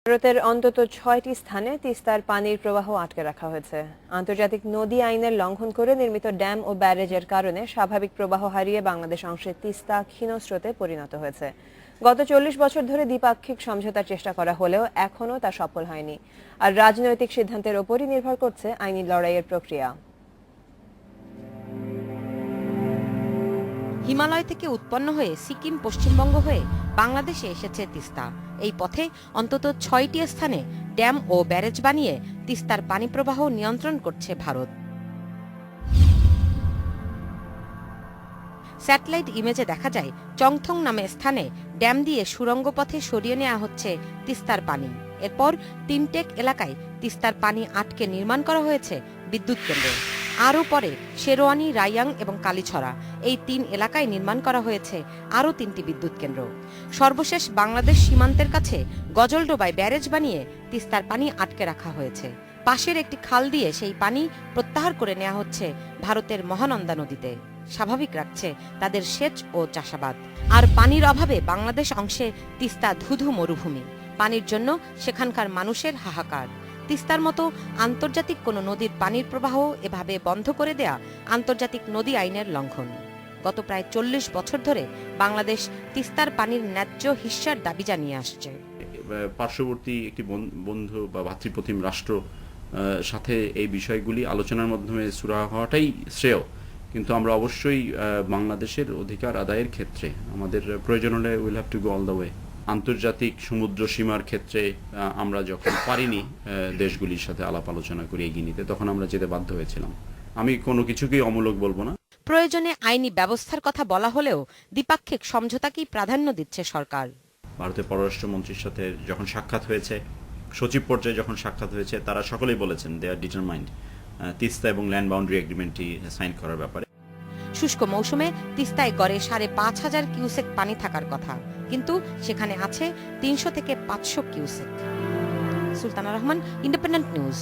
ভারতের অন্তত ৬টি স্থানে তিস্তার পানির প্রবাহ আটকে রাখা হয়েছে। আন্তর্জাতিক নদী আইনের লঙ্ঘন করে নির্মিত ড্যাম ও ব্যারেজের কারণে স্বাভাবিক প্রবাহ হারিয়ে বাংলাদেশ অংশে তিস্তা ক্ষীণ স্রোতে পরিণত হয়েছে। গত ৪০ বছর ধরে দ্বিপাক্ষিক সমঝোতার চেষ্টা করা হলেও এখনও তা সফল হয়নি। আর রাজনৈতিক সিদ্ধান্তের ওপরই নির্ভর করছে আইনি লড়াইয়ের প্রক্রিয়া। হিমালয় থেকে উৎপন্ন হয়ে সিকিম, পশ্চিমবঙ্গ হয়ে বাংলাদেশে এসেছে তিস্তা। এই পথে অন্তত ৬টি স্থানে ড্যাম ও ব্যারেজ বানিয়ে তিস্তার পানি প্রবাহ নিয়ন্ত্রণ করছে ভারত। স্যাটেলাইট ইমেজে দেখা যায় চংথং নামে স্থানে ড্যাম দিয়ে সুড়ঙ্গ পথে সরিয়ে নেওয়া হচ্ছে তিস্তার পানি। এরপর তিনটেক এলাকায় তিস্তার পানি আটকে নির্মাণ করা হয়েছে বিদ্যুৎ কেন্দ্র। আরও পরে শেরওয়ানি, রাইয়াং এবং কালীছড়া এই ৩ এলাকায় নির্মাণ করা হয়েছে আরও ৩টি বিদ্যুৎ কেন্দ্র। সর্বশেষ বাংলাদেশ সীমান্তের কাছে গজলডোবায় ব্যারেজ বানিয়ে তিস্তার পানি আটকে রাখা হয়েছে। পাশের একটি খাল দিয়ে সেই পানি প্রত্যাহার করে নেওয়া হচ্ছে ভারতের মহানন্দা নদীতে। স্বাভাবিক রাখছে তাদের সেচ ও চাষাবাদ। আর পানির অভাবে বাংলাদেশ অংশে তিস্তা ধুধু মরুভূমি। পানির জন্য সেখানকার মানুষের হাহাকার। তিস্তার মতো আন্তর্জাতিক কোনো নদীর পানির প্রবাহ এভাবে বন্ধ করে দেয়া আন্তর্জাতিক নদী আইনের লঙ্ঘন। গত প্রায় ৪০ বছর ধরে বাংলাদেশ তিস্তার পানির ন্যায্য হিস্যার দাবি জানিয়ে আসছে। পার্শ্ববর্তী একটি বন্ধু বা ভাতৃপ্রতিম রাষ্ট্র সাথে এই বিষয়গুলি আলোচনার মাধ্যমে সুরাহা হওয়াটাই শ্রেয়। কিন্তু আমরা অবশ্যই বাংলাদেশের অধিকার আদায়ের ক্ষেত্রে আমাদের প্রয়োজন হলে will have to go all the way. আন্তর্জাতিক সমুদ্র সীমার ক্ষেত্রে আমরা যখন পারিনি দেশগুলির সাথে আলাপ আলোচনা করে এগিয়ে নিতে, তখন আমরা যেতে বাধ্য হয়েছিলাম। আমি কোনো কিছুকেই অমূলক বলবো না। প্রয়োজনে আইনি ব্যবস্থার কথা বলা হলেও দ্বিপাক্ষিক সমঝোতাকেই প্রাধান্য দিচ্ছে সরকার। ভারতের পররাষ্ট্রমন্ত্রীর সাথে যখন সাক্ষাৎ হয়েছে, সচিব পর্যায়ে যখন সাক্ষাৎ হয়েছে, তারা সকলেই বলেছেন দে আর ডিটারমাইন্ড তিস্তা এবং ল্যান্ড বাউন্ডারি এগ্রিমেন্টটি সাইন করার ব্যাপারে। শুষ্ক মৌসুমে তিস্তায় গড়ে ৫,৫০০ কিউসেক পানি থাকার কথা, কিন্তু সেখানে আছে ৩০০ থেকে ৫০০ cusec. Sultana Rahman, independent news.